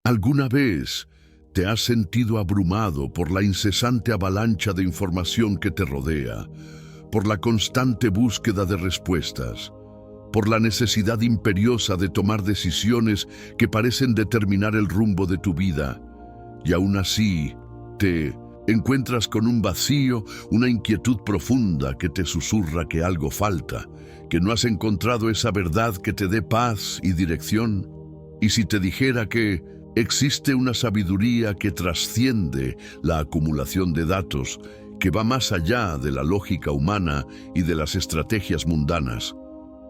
¿Alguna vez te has sentido abrumado por la incesante avalancha de información que te rodea, por la constante búsqueda de respuestas, por la necesidad imperiosa de tomar decisiones que parecen determinar el rumbo de tu vida, y aún así te encuentras con un vacío, una inquietud profunda que te susurra que algo falta, que no has encontrado esa verdad que te dé paz y dirección? Y si te dijera que existe una sabiduría que trasciende la acumulación de datos, que va más allá de la lógica humana y de las estrategias mundanas,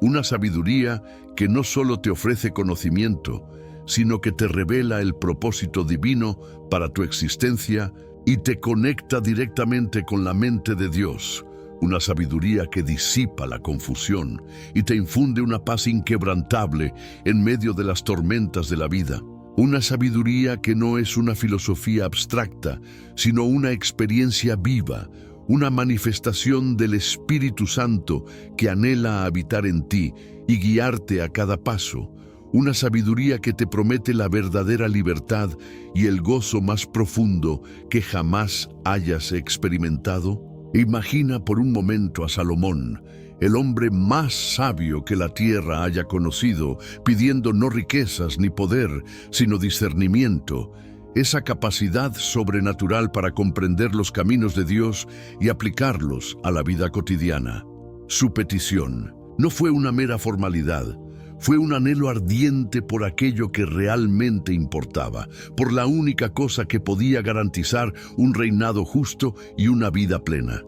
una sabiduría que no solo te ofrece conocimiento, sino que te revela el propósito divino para tu existencia y te conecta directamente con la mente de Dios, una sabiduría que disipa la confusión y te infunde una paz inquebrantable en medio de las tormentas de la vida. Una sabiduría que no es una filosofía abstracta, sino una experiencia viva, una manifestación del Espíritu Santo que anhela habitar en ti y guiarte a cada paso. Una sabiduría que te promete la verdadera libertad y el gozo más profundo que jamás hayas experimentado. Imagina por un momento a Salomón, el hombre más sabio que la tierra haya conocido, pidiendo no riquezas ni poder, sino discernimiento, esa capacidad sobrenatural para comprender los caminos de Dios y aplicarlos a la vida cotidiana. Su petición no fue una mera formalidad, fue un anhelo ardiente por aquello que realmente importaba, por la única cosa que podía garantizar un reinado justo y una vida plena.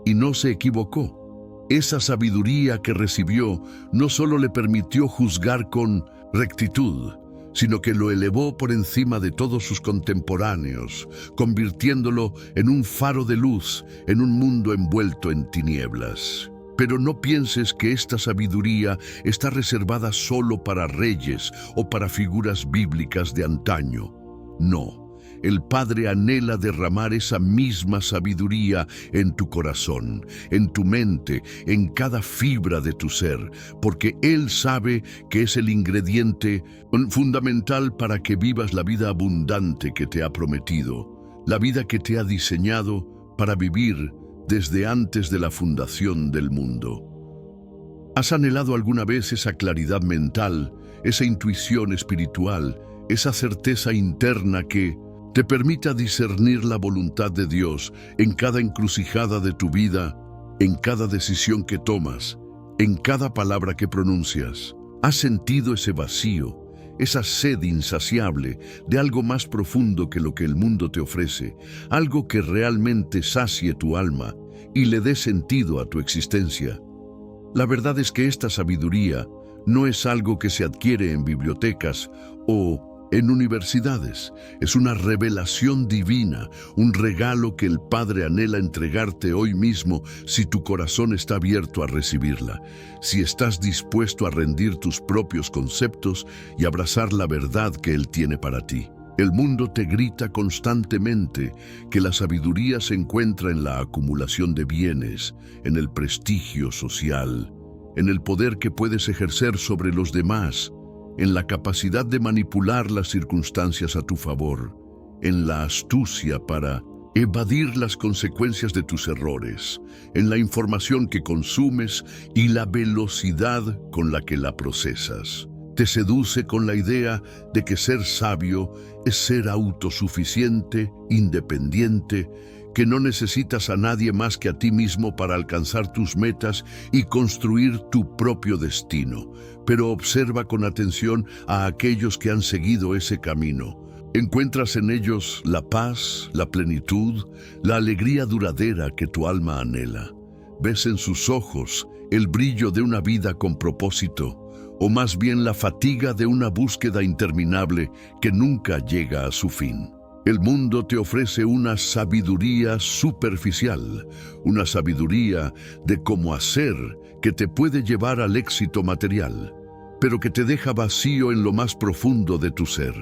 Y no se equivocó. Esa sabiduría que recibió no solo le permitió juzgar con rectitud, sino que lo elevó por encima de todos sus contemporáneos, convirtiéndolo en un faro de luz en un mundo envuelto en tinieblas. Pero no pienses que esta sabiduría está reservada solo para reyes o para figuras bíblicas de antaño. No. El Padre anhela derramar esa misma sabiduría en tu corazón, en tu mente, en cada fibra de tu ser, porque Él sabe que es el ingrediente fundamental para que vivas la vida abundante que te ha prometido, la vida que te ha diseñado para vivir desde antes de la fundación del mundo. ¿Has anhelado alguna vez esa claridad mental, esa intuición espiritual, esa certeza interna que te permita discernir la voluntad de Dios en cada encrucijada de tu vida, en cada decisión que tomas, en cada palabra que pronuncias? ¿Has sentido ese vacío, esa sed insaciable de algo más profundo que lo que el mundo te ofrece, algo que realmente sacie tu alma y le dé sentido a tu existencia? La verdad es que esta sabiduría no es algo que se adquiere en bibliotecas o en universidades. Es una revelación divina, un regalo que el Padre anhela entregarte hoy mismo si tu corazón está abierto a recibirla, si estás dispuesto a rendir tus propios conceptos y abrazar la verdad que Él tiene para ti. El mundo te grita constantemente que la sabiduría se encuentra en la acumulación de bienes, en el prestigio social, en el poder que puedes ejercer sobre los demás, en la capacidad de manipular las circunstancias a tu favor, en la astucia para evadir las consecuencias de tus errores, en la información que consumes y la velocidad con la que la procesas. Te seduce con la idea de que ser sabio es ser autosuficiente, independiente, que no necesitas a nadie más que a ti mismo para alcanzar tus metas y construir tu propio destino. Pero observa con atención a aquellos que han seguido ese camino. Encuentras en ellos la paz, la plenitud, la alegría duradera que tu alma anhela. Ves en sus ojos el brillo de una vida con propósito, o más bien la fatiga de una búsqueda interminable que nunca llega a su fin. El mundo te ofrece una sabiduría superficial, una sabiduría de cómo hacer que te puede llevar al éxito material, pero que te deja vacío en lo más profundo de tu ser.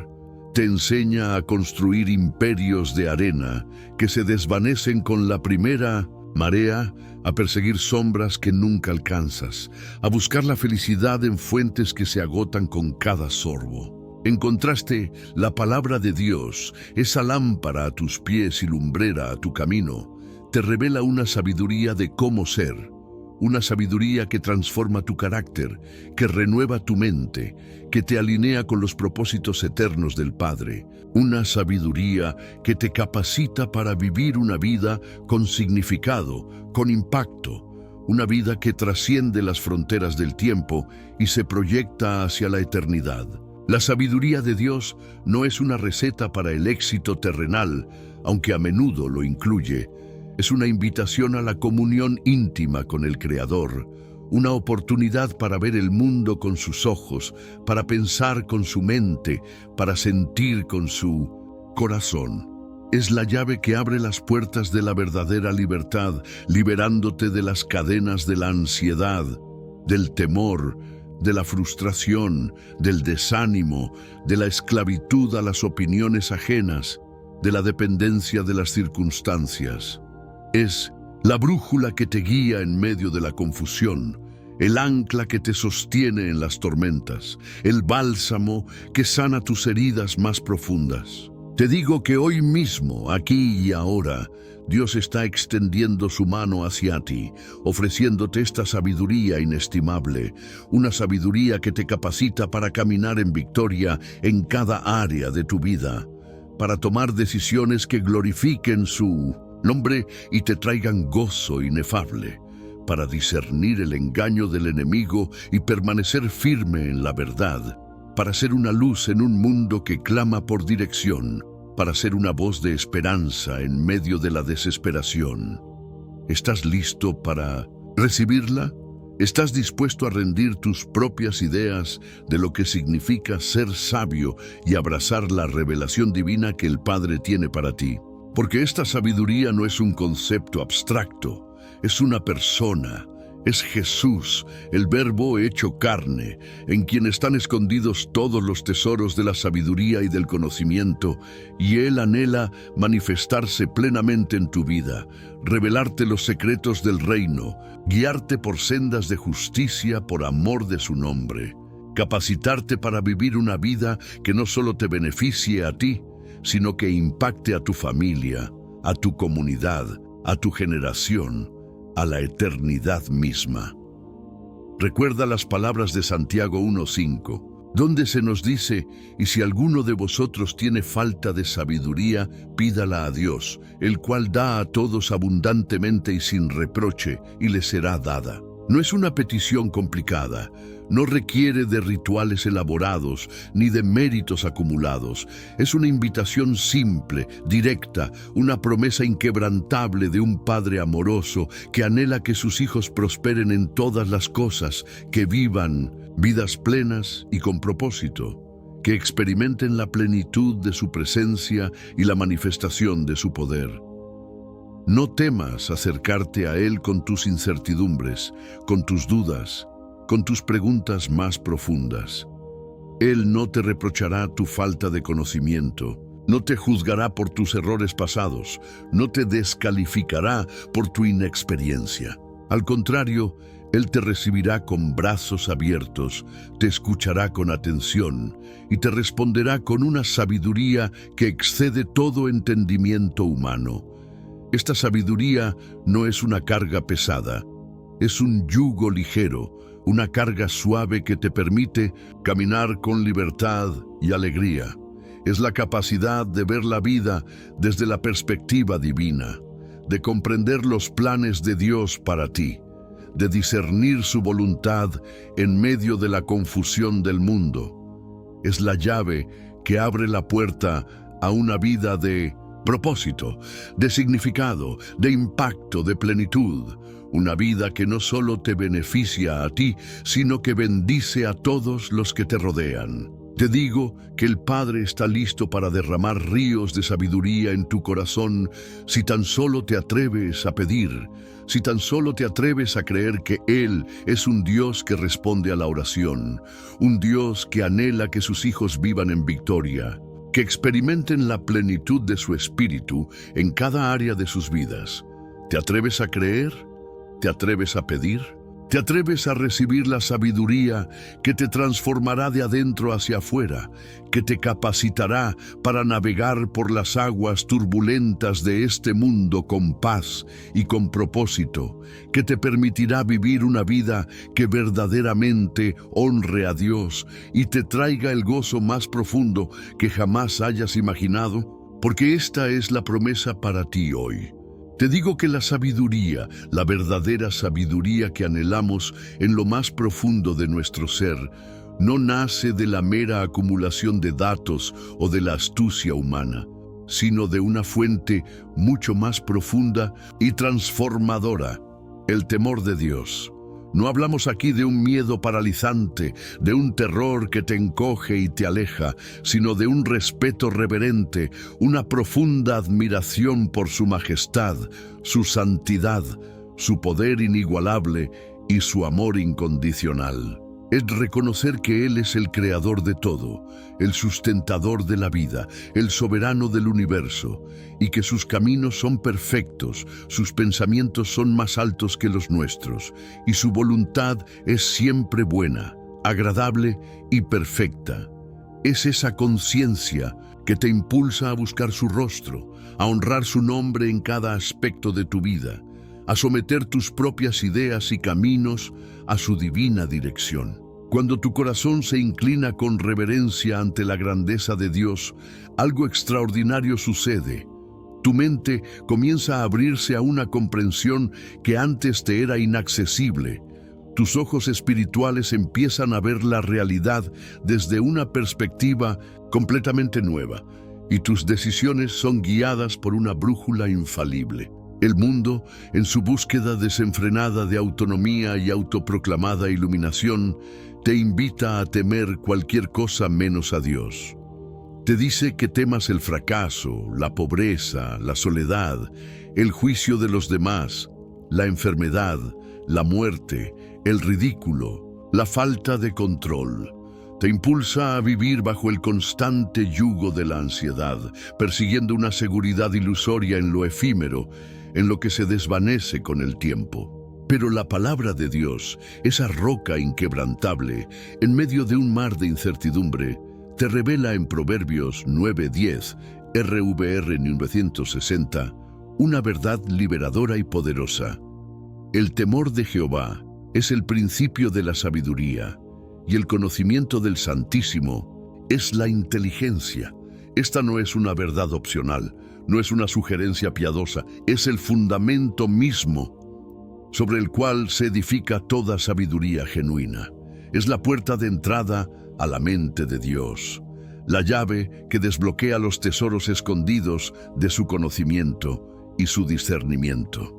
Te enseña a construir imperios de arena que se desvanecen con la primera marea, a perseguir sombras que nunca alcanzas, a buscar la felicidad en fuentes que se agotan con cada sorbo. En contraste, la palabra de Dios, esa lámpara a tus pies y lumbrera a tu camino, te revela una sabiduría de cómo ser, una sabiduría que transforma tu carácter, que renueva tu mente, que te alinea con los propósitos eternos del Padre, una sabiduría que te capacita para vivir una vida con significado, con impacto, una vida que trasciende las fronteras del tiempo y se proyecta hacia la eternidad. La sabiduría de Dios no es una receta para el éxito terrenal, aunque a menudo lo incluye. Es una invitación a la comunión íntima con el Creador, una oportunidad para ver el mundo con sus ojos, para pensar con su mente, para sentir con su corazón. Es la llave que abre las puertas de la verdadera libertad, liberándote de las cadenas de la ansiedad, del temor, de la frustración, del desánimo, de la esclavitud a las opiniones ajenas, de la dependencia de las circunstancias. Es la brújula que te guía en medio de la confusión, el ancla que te sostiene en las tormentas, el bálsamo que sana tus heridas más profundas. Te digo que hoy mismo, aquí y ahora, Dios está extendiendo su mano hacia ti, ofreciéndote esta sabiduría inestimable, una sabiduría que te capacita para caminar en victoria en cada área de tu vida, para tomar decisiones que glorifiquen su nombre y te traigan gozo inefable, para discernir el engaño del enemigo y permanecer firme en la verdad, para ser una luz en un mundo que clama por dirección, para ser una voz de esperanza en medio de la desesperación. ¿Estás listo para recibirla? ¿Estás dispuesto a rendir tus propias ideas de lo que significa ser sabio y abrazar la revelación divina que el Padre tiene para ti? Porque esta sabiduría no es un concepto abstracto, es una persona. Es Jesús, el Verbo hecho carne, en quien están escondidos todos los tesoros de la sabiduría y del conocimiento, y Él anhela manifestarse plenamente en tu vida, revelarte los secretos del reino, guiarte por sendas de justicia por amor de su nombre, capacitarte para vivir una vida que no solo te beneficie a ti, sino que impacte a tu familia, a tu comunidad, a tu generación, a la eternidad misma. Recuerda las palabras de Santiago 1:5, donde se nos dice: y si alguno de vosotros tiene falta de sabiduría, pídala a Dios, el cual da a todos abundantemente y sin reproche, y le será dada. No es una petición complicada, no requiere de rituales elaborados ni de méritos acumulados. Es una invitación simple, directa, una promesa inquebrantable de un Padre amoroso que anhela que sus hijos prosperen en todas las cosas, que vivan vidas plenas y con propósito, que experimenten la plenitud de su presencia y la manifestación de su poder. No temas acercarte a Él con tus incertidumbres, con tus dudas, con tus preguntas más profundas. Él no te reprochará tu falta de conocimiento, no te juzgará por tus errores pasados, no te descalificará por tu inexperiencia. Al contrario, Él te recibirá con brazos abiertos, te escuchará con atención y te responderá con una sabiduría que excede todo entendimiento humano. Esta sabiduría no es una carga pesada, es un yugo ligero, una carga suave que te permite caminar con libertad y alegría. Es la capacidad de ver la vida desde la perspectiva divina, de comprender los planes de Dios para ti, de discernir su voluntad en medio de la confusión del mundo. Es la llave que abre la puerta a una vida de propósito, de significado, de impacto, de plenitud. Una vida que no solo te beneficia a ti, sino que bendice a todos los que te rodean. Te digo que el Padre está listo para derramar ríos de sabiduría en tu corazón si tan solo te atreves a pedir, si tan solo te atreves a creer que Él es un Dios que responde a la oración, un Dios que anhela que sus hijos vivan en victoria, que experimenten la plenitud de su espíritu en cada área de sus vidas. ¿Te atreves a creer? ¿Te atreves a pedir? Te atreves a recibir la sabiduría que te transformará de adentro hacia afuera, que te capacitará para navegar por las aguas turbulentas de este mundo con paz y con propósito, que te permitirá vivir una vida que verdaderamente honre a Dios y te traiga el gozo más profundo que jamás hayas imaginado, porque esta es la promesa para ti hoy. Te digo que la sabiduría, la verdadera sabiduría que anhelamos en lo más profundo de nuestro ser, no nace de la mera acumulación de datos o de la astucia humana, sino de una fuente mucho más profunda y transformadora, el temor de Dios. No hablamos aquí de un miedo paralizante, de un terror que te encoge y te aleja, sino de un respeto reverente, una profunda admiración por su majestad, su santidad, su poder inigualable y su amor incondicional. Es reconocer que Él es el creador de todo, el sustentador de la vida, el soberano del universo, y que sus caminos son perfectos, sus pensamientos son más altos que los nuestros, y su voluntad es siempre buena, agradable y perfecta. Es esa conciencia que te impulsa a buscar su rostro, a honrar su nombre en cada aspecto de tu vida, a someter tus propias ideas y caminos a su divina dirección. Cuando tu corazón se inclina con reverencia ante la grandeza de Dios, algo extraordinario sucede. Tu mente comienza a abrirse a una comprensión que antes te era inaccesible. Tus ojos espirituales empiezan a ver la realidad desde una perspectiva completamente nueva, y tus decisiones son guiadas por una brújula infalible. El mundo, en su búsqueda desenfrenada de autonomía y autoproclamada iluminación, te invita a temer cualquier cosa menos a Dios. Te dice que temas el fracaso, la pobreza, la soledad, el juicio de los demás, la enfermedad, la muerte, el ridículo, la falta de control. Te impulsa a vivir bajo el constante yugo de la ansiedad, persiguiendo una seguridad ilusoria en lo efímero, en lo que se desvanece con el tiempo. Pero la palabra de Dios, esa roca inquebrantable, en medio de un mar de incertidumbre, te revela en Proverbios 9:10, RVR 960, una verdad liberadora y poderosa. El temor de Jehová es el principio de la sabiduría, y el conocimiento del Santísimo es la inteligencia. Esta no es una verdad opcional, no es una sugerencia piadosa, es el fundamento mismo sobre el cual se edifica toda sabiduría genuina. Es la puerta de entrada a la mente de Dios, la llave que desbloquea los tesoros escondidos de su conocimiento y su discernimiento.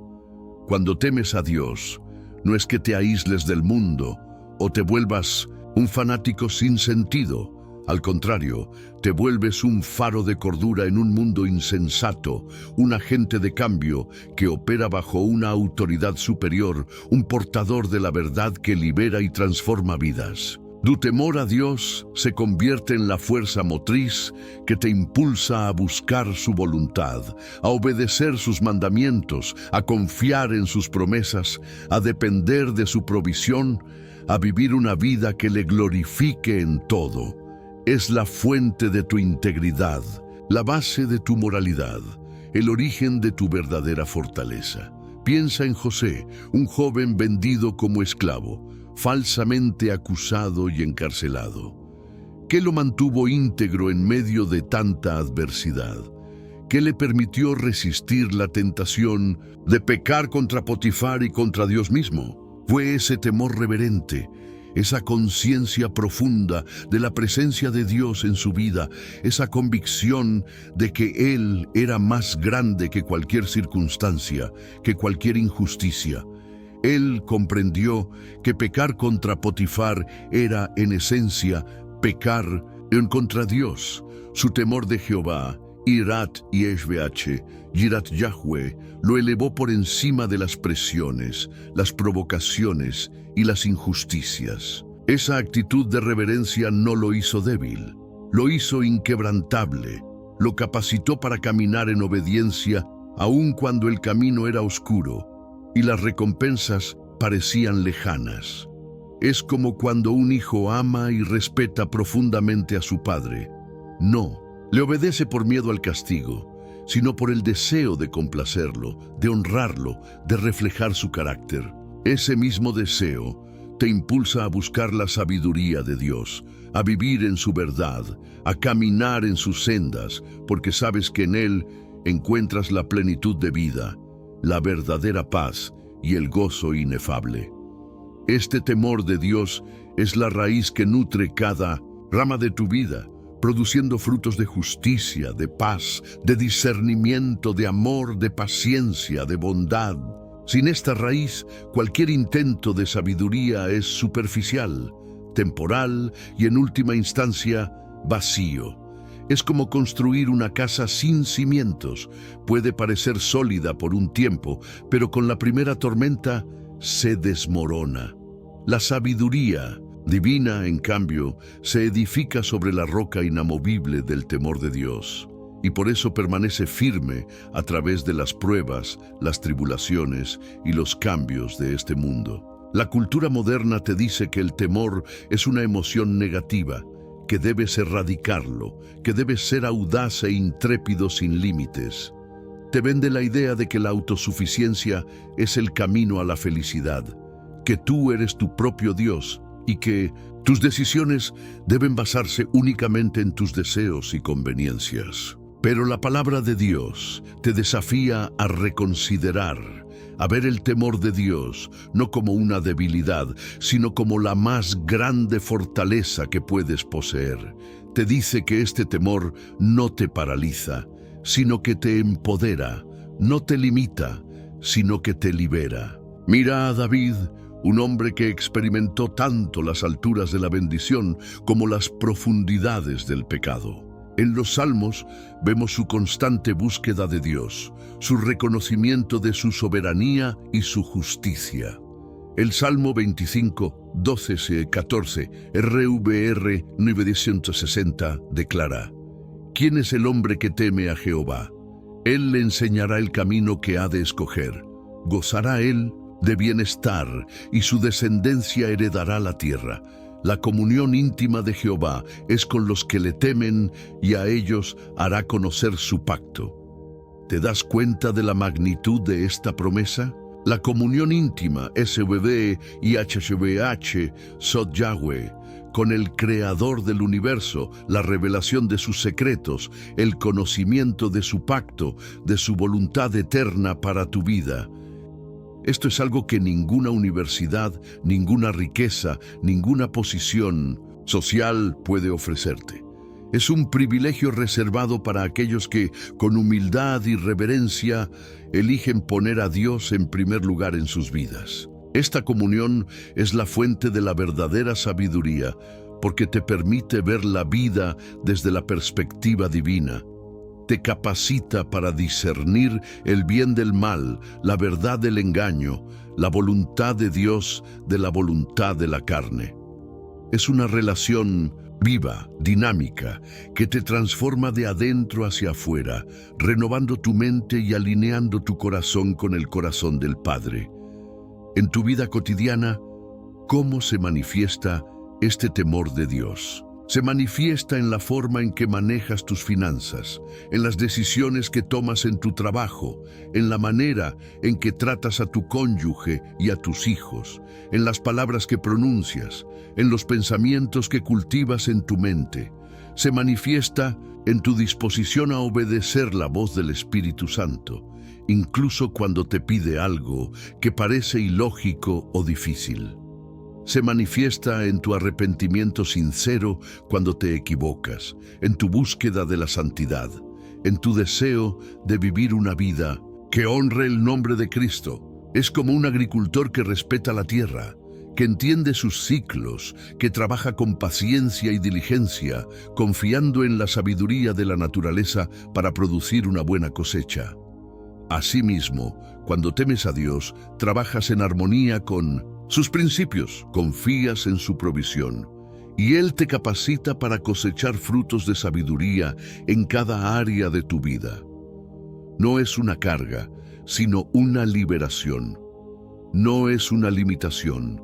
Cuando temes a Dios, no es que te aísles del mundo o te vuelvas un fanático sin sentido. Al contrario, te vuelves un faro de cordura en un mundo insensato, un agente de cambio que opera bajo una autoridad superior, un portador de la verdad que libera y transforma vidas. Tu temor a Dios se convierte en la fuerza motriz que te impulsa a buscar su voluntad, a obedecer sus mandamientos, a confiar en sus promesas, a depender de su provisión, a vivir una vida que le glorifique en todo. Es la fuente de tu integridad, la base de tu moralidad, el origen de tu verdadera fortaleza. Piensa en José, un joven vendido como esclavo, falsamente acusado y encarcelado. ¿Qué lo mantuvo íntegro en medio de tanta adversidad? ¿Qué le permitió resistir la tentación de pecar contra Potifar y contra Dios mismo? Fue ese temor reverente, esa conciencia profunda de la presencia de Dios en su vida, esa convicción de que Él era más grande que cualquier circunstancia, que cualquier injusticia. Él comprendió que pecar contra Potifar era, en esencia, pecar contra Dios. Su temor de Jehová, Irat Yeshbeach, Yirat Yahweh, lo elevó por encima de las presiones, las provocaciones y las injusticias. Esa actitud de reverencia no lo hizo débil, lo hizo inquebrantable, lo capacitó para caminar en obediencia aun cuando el camino era oscuro y las recompensas parecían lejanas. Es como cuando un hijo ama y respeta profundamente a su padre. No le obedece por miedo al castigo, sino por el deseo de complacerlo, de honrarlo, de reflejar su carácter. Ese mismo deseo te impulsa a buscar la sabiduría de Dios, a vivir en su verdad, a caminar en sus sendas, porque sabes que en Él encuentras la plenitud de vida, la verdadera paz y el gozo inefable. Este temor de Dios es la raíz que nutre cada rama de tu vida, produciendo frutos de justicia, de paz, de discernimiento, de amor, de paciencia, de bondad. Sin esta raíz, cualquier intento de sabiduría es superficial, temporal y en última instancia, vacío. Es como construir una casa sin cimientos. Puede parecer sólida por un tiempo, pero con la primera tormenta se desmorona. La sabiduría divina, en cambio, se edifica sobre la roca inamovible del temor de Dios, y por eso permanece firme a través de las pruebas, las tribulaciones y los cambios de este mundo. La cultura moderna te dice que el temor es una emoción negativa, que debes erradicarlo, que debes ser audaz e intrépido sin límites. Te vende la idea de que la autosuficiencia es el camino a la felicidad, que tú eres tu propio Dios y que tus decisiones deben basarse únicamente en tus deseos y conveniencias. Pero la palabra de Dios te desafía a reconsiderar, a ver el temor de Dios no como una debilidad, sino como la más grande fortaleza que puedes poseer. Te dice que este temor no te paraliza, sino que te empodera, no te limita, sino que te libera. Mira a David, un hombre que experimentó tanto las alturas de la bendición como las profundidades del pecado. En los Salmos vemos su constante búsqueda de Dios, su reconocimiento de su soberanía y su justicia. El Salmo 25, 12-14, RVR 960, declara: ¿Quién es el hombre que teme a Jehová? Él le enseñará el camino que ha de escoger. Gozará él de bienestar y su descendencia heredará la tierra. La comunión íntima de Jehová es con los que le temen y a ellos hará conocer su pacto. ¿Te das cuenta de la magnitud de esta promesa? La comunión íntima, SVD y HVH, Sod Yahweh, con el Creador del universo, la revelación de sus secretos, el conocimiento de su pacto, de su voluntad eterna para tu vida. Esto es algo que ninguna universidad, ninguna riqueza, ninguna posición social puede ofrecerte. Es un privilegio reservado para aquellos que, con humildad y reverencia, eligen poner a Dios en primer lugar en sus vidas. Esta comunión es la fuente de la verdadera sabiduría, porque te permite ver la vida desde la perspectiva divina. Te capacita para discernir el bien del mal, la verdad del engaño, la voluntad de Dios de la voluntad de la carne. Es una relación viva, dinámica, que te transforma de adentro hacia afuera, renovando tu mente y alineando tu corazón con el corazón del Padre. En tu vida cotidiana, ¿cómo se manifiesta este temor de Dios? Se manifiesta en la forma en que manejas tus finanzas, en las decisiones que tomas en tu trabajo, en la manera en que tratas a tu cónyuge y a tus hijos, en las palabras que pronuncias, en los pensamientos que cultivas en tu mente. Se manifiesta en tu disposición a obedecer la voz del Espíritu Santo, incluso cuando te pide algo que parece ilógico o difícil. Se manifiesta en tu arrepentimiento sincero cuando te equivocas, en tu búsqueda de la santidad, en tu deseo de vivir una vida que honre el nombre de Cristo. Es como un agricultor que respeta la tierra, que entiende sus ciclos, que trabaja con paciencia y diligencia, confiando en la sabiduría de la naturaleza para producir una buena cosecha. Asimismo, cuando temes a Dios, trabajas en armonía con sus principios, confías en su provisión, y Él te capacita para cosechar frutos de sabiduría en cada área de tu vida. No es una carga, sino una liberación. no es una limitación,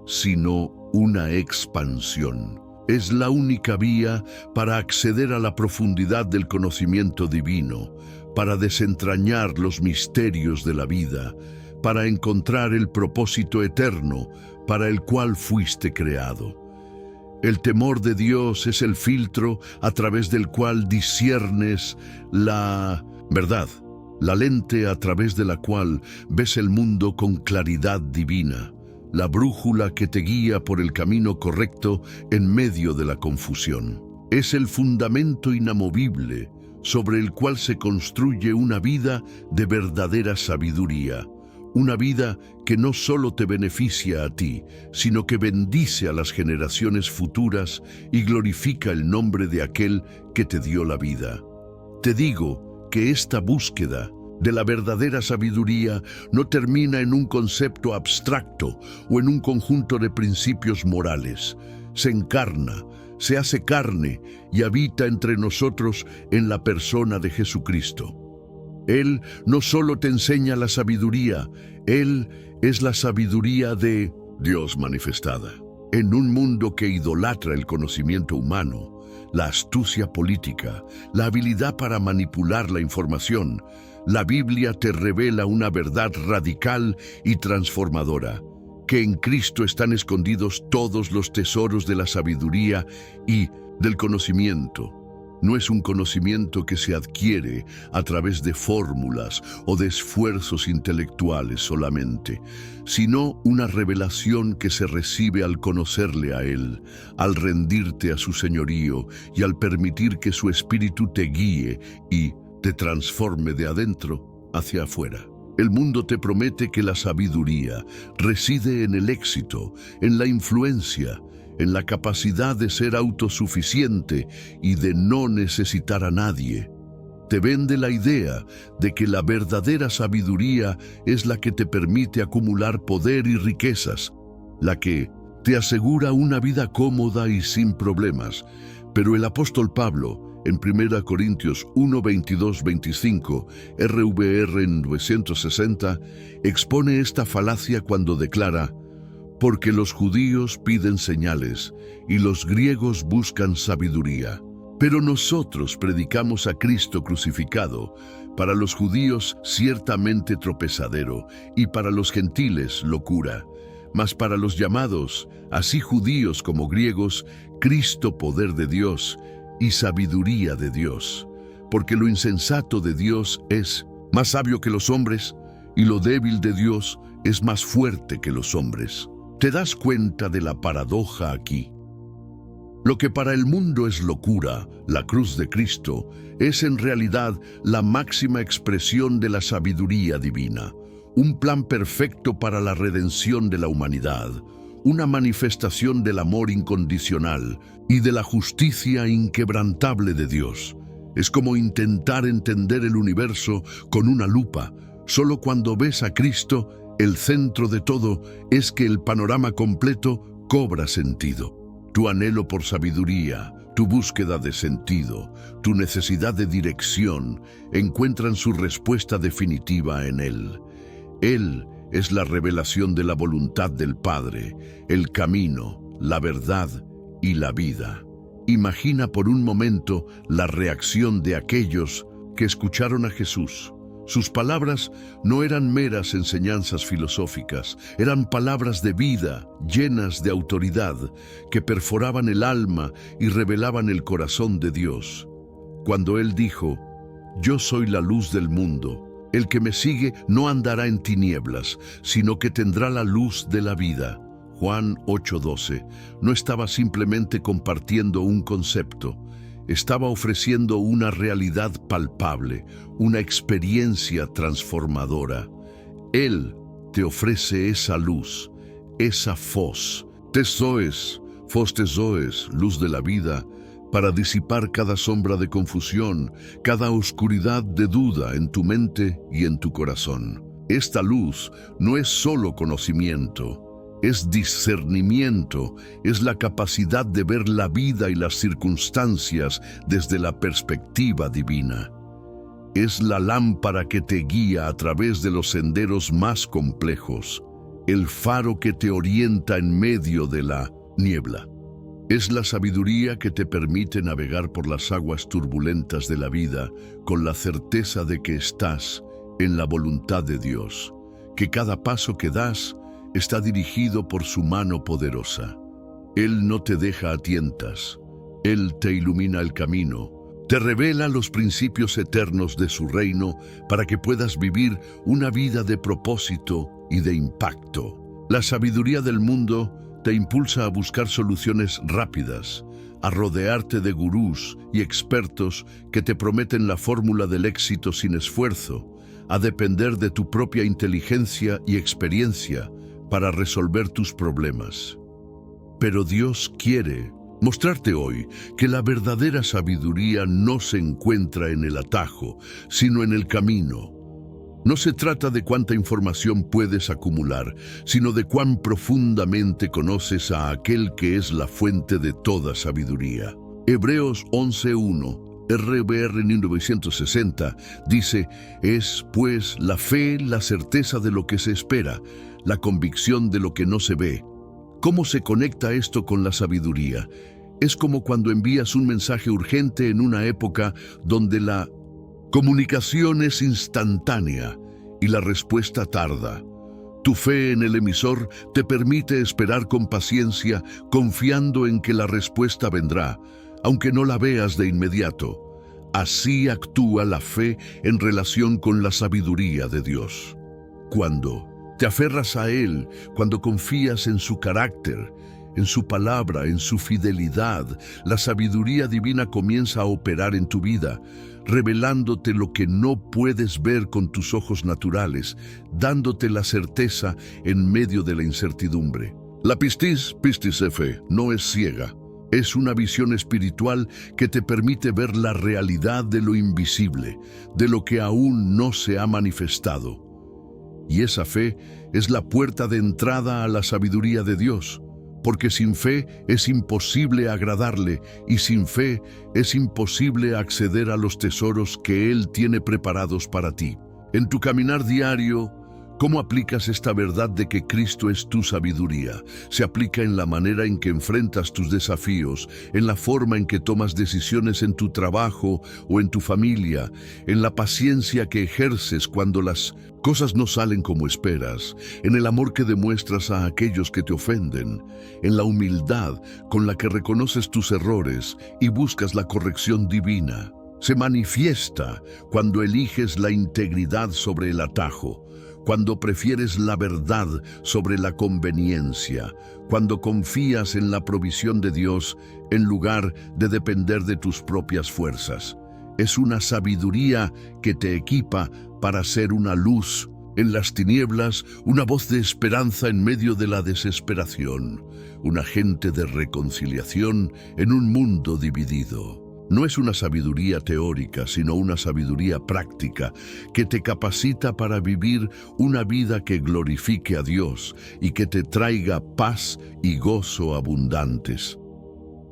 sino una expansión. Es la única vía para acceder a la profundidad del conocimiento divino, para desentrañar los misterios de la vida, para encontrar el propósito eterno para el cual fuiste creado. El temor de Dios es el filtro a través del cual disciernes la verdad, la lente a través de la cual ves el mundo con claridad divina, la brújula que te guía por el camino correcto en medio de la confusión. Es el fundamento inamovible sobre el cual se construye una vida de verdadera sabiduría, una vida que no solo te beneficia a ti, sino que bendice a las generaciones futuras y glorifica el nombre de aquel que te dio la vida. Te digo que esta búsqueda de la verdadera sabiduría no termina en un concepto abstracto o en un conjunto de principios morales. Se encarna, se hace carne y habita entre nosotros en la persona de Jesucristo. Él no solo te enseña la sabiduría, Él es la sabiduría de Dios manifestada. En un mundo que idolatra el conocimiento humano, la astucia política, la habilidad para manipular la información, la Biblia te revela una verdad radical y transformadora, que en Cristo están escondidos todos los tesoros de la sabiduría y del conocimiento. No es un conocimiento que se adquiere a través de fórmulas o de esfuerzos intelectuales solamente, sino una revelación que se recibe al conocerle a Él, al rendirte a su señorío y al permitir que su espíritu te guíe y te transforme de adentro hacia afuera. El mundo te promete que la sabiduría reside en el éxito, en la influencia, en la capacidad de ser autosuficiente y de no necesitar a nadie. Te vende la idea de que la verdadera sabiduría es la que te permite acumular poder y riquezas, la que te asegura una vida cómoda y sin problemas. Pero el apóstol Pablo, en 1 Corintios 1, 22, 25, RVR en 960, expone esta falacia cuando declara: porque los judíos piden señales y los griegos buscan sabiduría. Pero nosotros predicamos a Cristo crucificado, para los judíos ciertamente tropezadero y para los gentiles locura. Mas para los llamados, así judíos como griegos, Cristo poder de Dios y sabiduría de Dios. Porque lo insensato de Dios es más sabio que los hombres y lo débil de Dios es más fuerte que los hombres. ¿Te das cuenta de la paradoja aquí? Lo que para el mundo es locura, la cruz de Cristo, es en realidad la máxima expresión de la sabiduría divina, un plan perfecto para la redención de la humanidad, una manifestación del amor incondicional y de la justicia inquebrantable de Dios. Es como intentar entender el universo con una lupa. Solo cuando ves a Cristo, el centro de todo, es que el panorama completo cobra sentido. Tu anhelo por sabiduría, tu búsqueda de sentido, tu necesidad de dirección, encuentran su respuesta definitiva en Él. Él es la revelación de la voluntad del Padre, el camino, la verdad y la vida. Imagina por un momento la reacción de aquellos que escucharon a Jesús. Sus palabras no eran meras enseñanzas filosóficas, eran palabras de vida, llenas de autoridad, que perforaban el alma y revelaban el corazón de Dios. Cuando Él dijo: «Yo soy la luz del mundo, el que me sigue no andará en tinieblas, sino que tendrá la luz de la vida». Juan 8:12, no estaba simplemente compartiendo un concepto, estaba ofreciendo una realidad palpable, una experiencia transformadora. Él te ofrece esa luz, esa fos, tesoes, fos tesoes, luz de la vida, para disipar cada sombra de confusión, cada oscuridad de duda en tu mente y en tu corazón. Esta luz no es solo conocimiento, es discernimiento, es la capacidad de ver la vida y las circunstancias desde la perspectiva divina. Es la lámpara que te guía a través de los senderos más complejos. el faro que te orienta en medio de la niebla. Es la sabiduría que te permite navegar por las aguas turbulentas de la vida con la certeza de que estás en la voluntad de Dios, que cada paso que das está dirigido por su mano poderosa. Él no te deja a tientas, Él te ilumina el camino, te revela los principios eternos de su reino para que puedas vivir una vida de propósito y de impacto. La sabiduría del mundo te impulsa a buscar soluciones rápidas, a rodearte de gurús y expertos que te prometen la fórmula del éxito sin esfuerzo, a depender de tu propia inteligencia y experiencia para resolver tus problemas. Pero Dios quiere mostrarte hoy que la verdadera sabiduría no se encuentra en el atajo, sino en el camino. No se trata de cuánta información puedes acumular, sino de cuán profundamente conoces a aquel que es la fuente de toda sabiduría. Hebreos 11:1, RBR 1960, dice: es, pues, la fe, la certeza de lo que se espera, la convicción de lo que no se ve. ¿Cómo se conecta esto con la sabiduría? Es como cuando envías un mensaje urgente en una época donde la comunicación es instantánea y la respuesta tarda. Tu fe en el emisor te permite esperar con paciencia, confiando en que la respuesta vendrá, aunque no la veas de inmediato. Así actúa la fe en relación con la sabiduría de Dios. Cuando te aferras a Él, cuando confías en su carácter, en su palabra, en su fidelidad, la sabiduría divina comienza a operar en tu vida, revelándote lo que no puedes ver con tus ojos naturales, dándote la certeza en medio de la incertidumbre. La pistis F, no es ciega. Es una visión espiritual que te permite ver la realidad de lo invisible, de lo que aún no se ha manifestado. Y esa fe es la puerta de entrada a la sabiduría de Dios, porque sin fe es imposible agradarle y sin fe es imposible acceder a los tesoros que Él tiene preparados para ti. En tu caminar diario, ¿cómo aplicas esta verdad de que Cristo es tu sabiduría? Se aplica en la manera en que enfrentas tus desafíos, en la forma en que tomas decisiones en tu trabajo o en tu familia, en la paciencia que ejerces cuando las cosas no salen como esperas, en el amor que demuestras a aquellos que te ofenden, en la humildad con la que reconoces tus errores y buscas la corrección divina. Se manifiesta cuando eliges la integridad sobre el atajo, cuando prefieres la verdad sobre la conveniencia, cuando confías en la provisión de Dios en lugar de depender de tus propias fuerzas. Es una sabiduría que te equipa para ser una luz en las tinieblas, una voz de esperanza en medio de la desesperación, un agente de reconciliación en un mundo dividido. No es una sabiduría teórica, sino una sabiduría práctica que te capacita para vivir una vida que glorifique a Dios y que te traiga paz y gozo abundantes.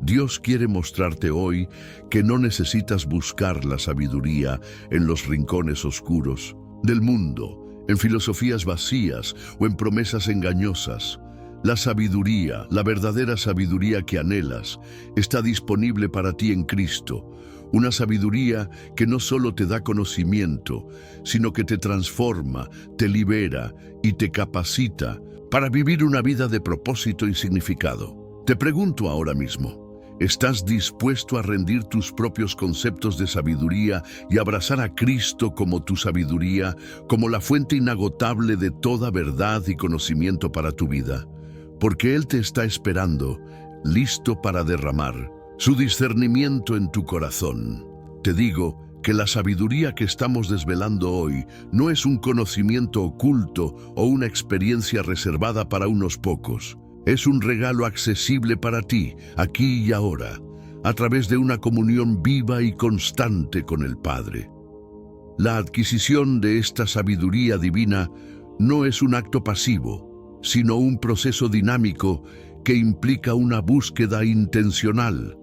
Dios quiere mostrarte hoy que no necesitas buscar la sabiduría en los rincones oscuros del mundo, en filosofías vacías o en promesas engañosas. La sabiduría, la verdadera sabiduría que anhelas, está disponible para ti en Cristo. Una sabiduría que no solo te da conocimiento, sino que te transforma, te libera y te capacita para vivir una vida de propósito y significado. Te pregunto ahora mismo, ¿estás dispuesto a rendir tus propios conceptos de sabiduría y abrazar a Cristo como tu sabiduría, como la fuente inagotable de toda verdad y conocimiento para tu vida? Porque Él te está esperando, listo para derramar su discernimiento en tu corazón. Te digo que la sabiduría que estamos desvelando hoy no es un conocimiento oculto o una experiencia reservada para unos pocos. Es un regalo accesible para ti, aquí y ahora, a través de una comunión viva y constante con el Padre. La adquisición de esta sabiduría divina no es un acto pasivo, sino un proceso dinámico que implica una búsqueda intencional,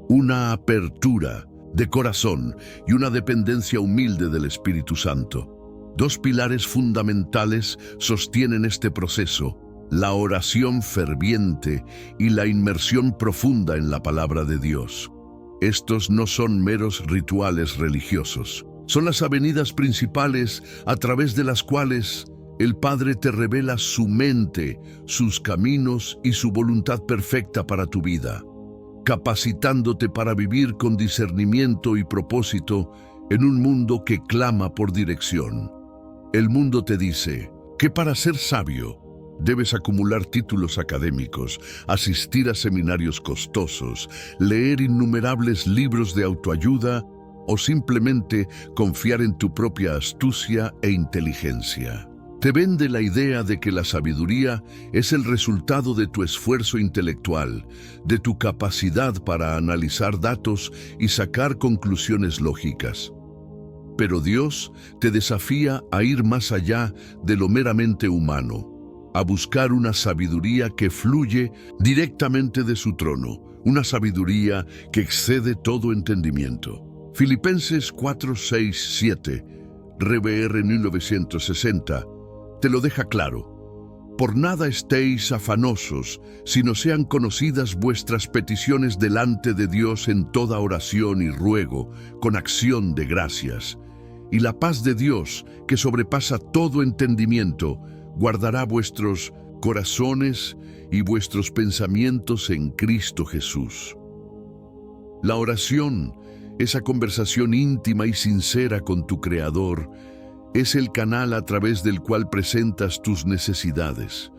una apertura de corazón y una dependencia humilde del Espíritu Santo. Dos pilares fundamentales sostienen este proceso: la oración ferviente y la inmersión profunda en la palabra de Dios. Estos no son meros rituales religiosos. Son las avenidas principales a través de las cuales el Padre te revela su mente, sus caminos y su voluntad perfecta para tu vida, capacitándote para vivir con discernimiento y propósito en un mundo que clama por dirección. El mundo te dice que para ser sabio debes acumular títulos académicos, asistir a seminarios costosos, leer innumerables libros de autoayuda o simplemente confiar en tu propia astucia e inteligencia. Te vende la idea de que la sabiduría es el resultado de tu esfuerzo intelectual, de tu capacidad para analizar datos y sacar conclusiones lógicas. Pero Dios te desafía a ir más allá de lo meramente humano, a buscar una sabiduría que fluye directamente de su trono, una sabiduría que excede todo entendimiento. Filipenses 4, 6, 7, RVR 1960, te lo deja claro. Por nada estéis afanosos, sino sean conocidas vuestras peticiones delante de Dios en toda oración y ruego, con acción de gracias. Y la paz de Dios, que sobrepasa todo entendimiento, guardará vuestros corazones y vuestros pensamientos en Cristo Jesús. La oración, esa conversación íntima y sincera con tu Creador, es el canal a través del cual presentas tus necesidades,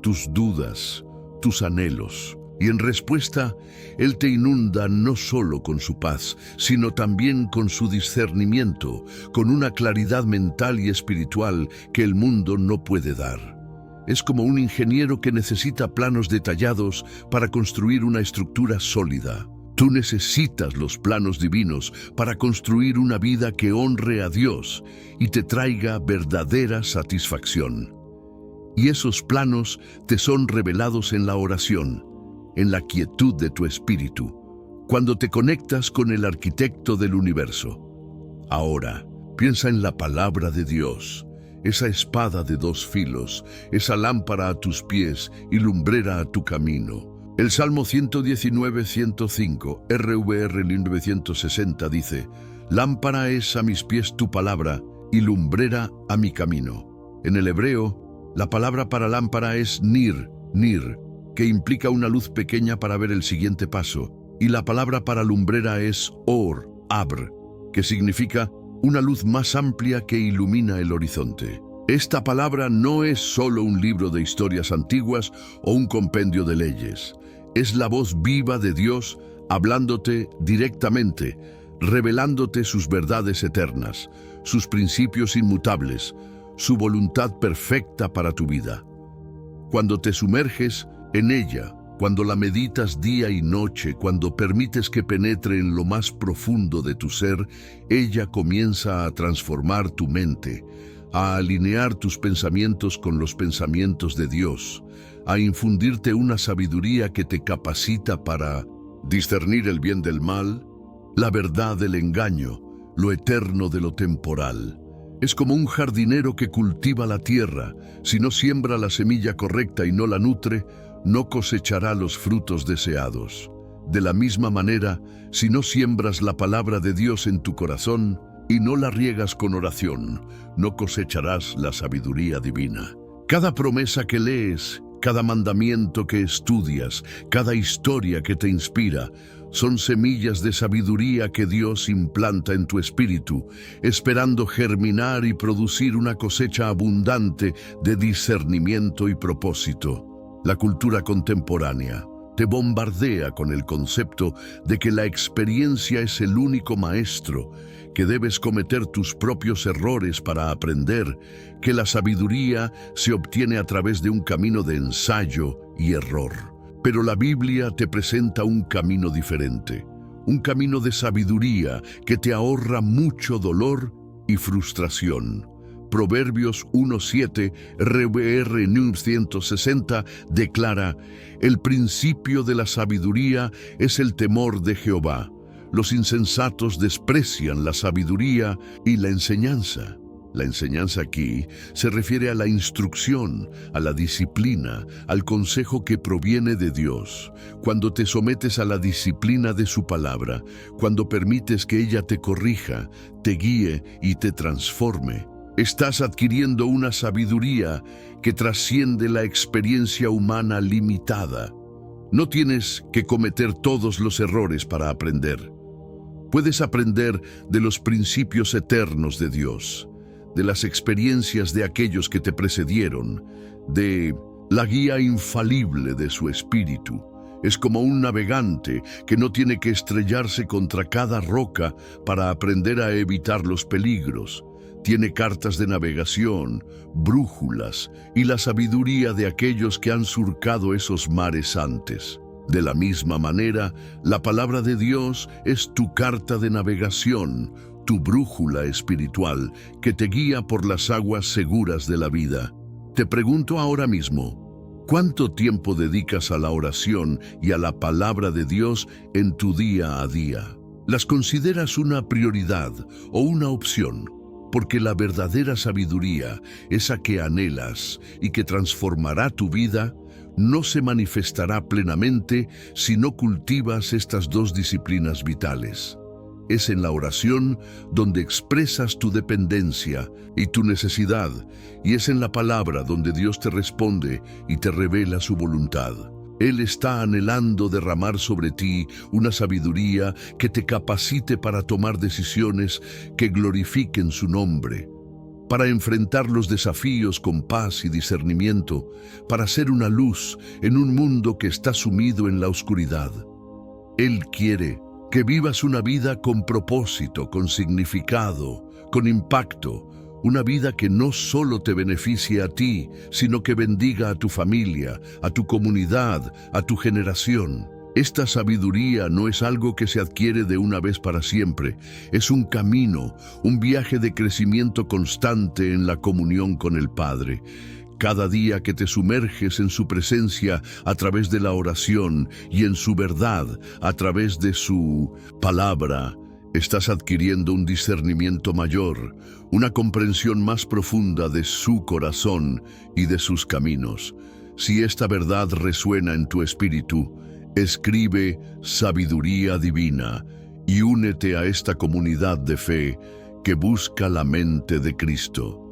tus dudas, tus anhelos. Y en respuesta, Él te inunda no solo con su paz, sino también con su discernimiento, con una claridad mental y espiritual que el mundo no puede dar. Es como un ingeniero que necesita planos detallados para construir una estructura sólida. Tú necesitas los planos divinos para construir una vida que honre a Dios y te traiga verdadera satisfacción. Y esos planos te son revelados en la oración, en la quietud de tu espíritu, cuando te conectas con el arquitecto del universo. Ahora, piensa en la palabra de Dios, esa espada de dos filos, esa lámpara a tus pies y lumbrera a tu camino. El Salmo 119, 105, RVR 1960 dice: lámpara es a mis pies tu palabra y lumbrera a mi camino. En el hebreo, la palabra para lámpara es nir, que implica una luz pequeña para ver el siguiente paso, y la palabra para lumbrera es or, abr, que significa una luz más amplia que ilumina el horizonte. Esta palabra no es solo un libro de historias antiguas o un compendio de leyes. Es la voz viva de Dios hablándote directamente, revelándote sus verdades eternas, sus principios inmutables, su voluntad perfecta para tu vida. Cuando te sumerges en ella, cuando la meditas día y noche, cuando permites que penetre en lo más profundo de tu ser, ella comienza a transformar tu mente, a alinear tus pensamientos con los pensamientos de Dios, a infundirte una sabiduría que te capacita para discernir el bien del mal, la verdad del engaño, lo eterno de lo temporal. Es como un jardinero que cultiva la tierra. Si no siembra la semilla correcta y no la nutre, no cosechará los frutos deseados. De la misma manera, si no siembras la palabra de Dios en tu corazón y no la riegas con oración, no cosecharás la sabiduría divina. Cada promesa que lees, cada mandamiento que estudias, cada historia que te inspira, son semillas de sabiduría que Dios implanta en tu espíritu, esperando germinar y producir una cosecha abundante de discernimiento y propósito. La cultura contemporánea te bombardea con el concepto de que la experiencia es el único maestro, que debes cometer tus propios errores para aprender, que la sabiduría se obtiene a través de un camino de ensayo y error. Pero la Biblia te presenta un camino diferente, un camino de sabiduría que te ahorra mucho dolor y frustración. Proverbios 1:7, RVR 160 declara: el principio de la sabiduría es el temor de Jehová. Los insensatos desprecian la sabiduría y la enseñanza. La enseñanza aquí se refiere a la instrucción, a la disciplina, al consejo que proviene de Dios. Cuando te sometes a la disciplina de su palabra, cuando permites que ella te corrija, te guíe y te transforme, estás adquiriendo una sabiduría que trasciende la experiencia humana limitada. No tienes que cometer todos los errores para aprender. Puedes aprender de los principios eternos de Dios, de las experiencias de aquellos que te precedieron, de la guía infalible de su espíritu. Es como un navegante que no tiene que estrellarse contra cada roca para aprender a evitar los peligros. Tiene cartas de navegación, brújulas y la sabiduría de aquellos que han surcado esos mares antes. De la misma manera, la palabra de Dios es tu carta de navegación, tu brújula espiritual que te guía por las aguas seguras de la vida. Te pregunto ahora mismo, ¿cuánto tiempo dedicas a la oración y a la palabra de Dios en tu día a día? ¿Las consideras una prioridad o una opción? Porque la verdadera sabiduría, esa que anhelas y que transformará tu vida, no se manifestará plenamente si no cultivas estas dos disciplinas vitales. Es en la oración donde expresas tu dependencia y tu necesidad, y es en la palabra donde Dios te responde y te revela su voluntad. Él está anhelando derramar sobre ti una sabiduría que te capacite para tomar decisiones que glorifiquen su nombre, para enfrentar los desafíos con paz y discernimiento, para ser una luz en un mundo que está sumido en la oscuridad. Él quiere que vivas una vida con propósito, con significado, con impacto, una vida que no solo te beneficie a ti, sino que bendiga a tu familia, a tu comunidad, a tu generación. Esta sabiduría no es algo que se adquiere de una vez para siempre, es un camino, un viaje de crecimiento constante en la comunión con el Padre. Cada día que te sumerges en su presencia a través de la oración y en su verdad a través de su palabra, estás adquiriendo un discernimiento mayor, una comprensión más profunda de su corazón y de sus caminos. Si esta verdad resuena en tu espíritu, escribe Sabiduría Divina y únete a esta comunidad de fe que busca la mente de Cristo.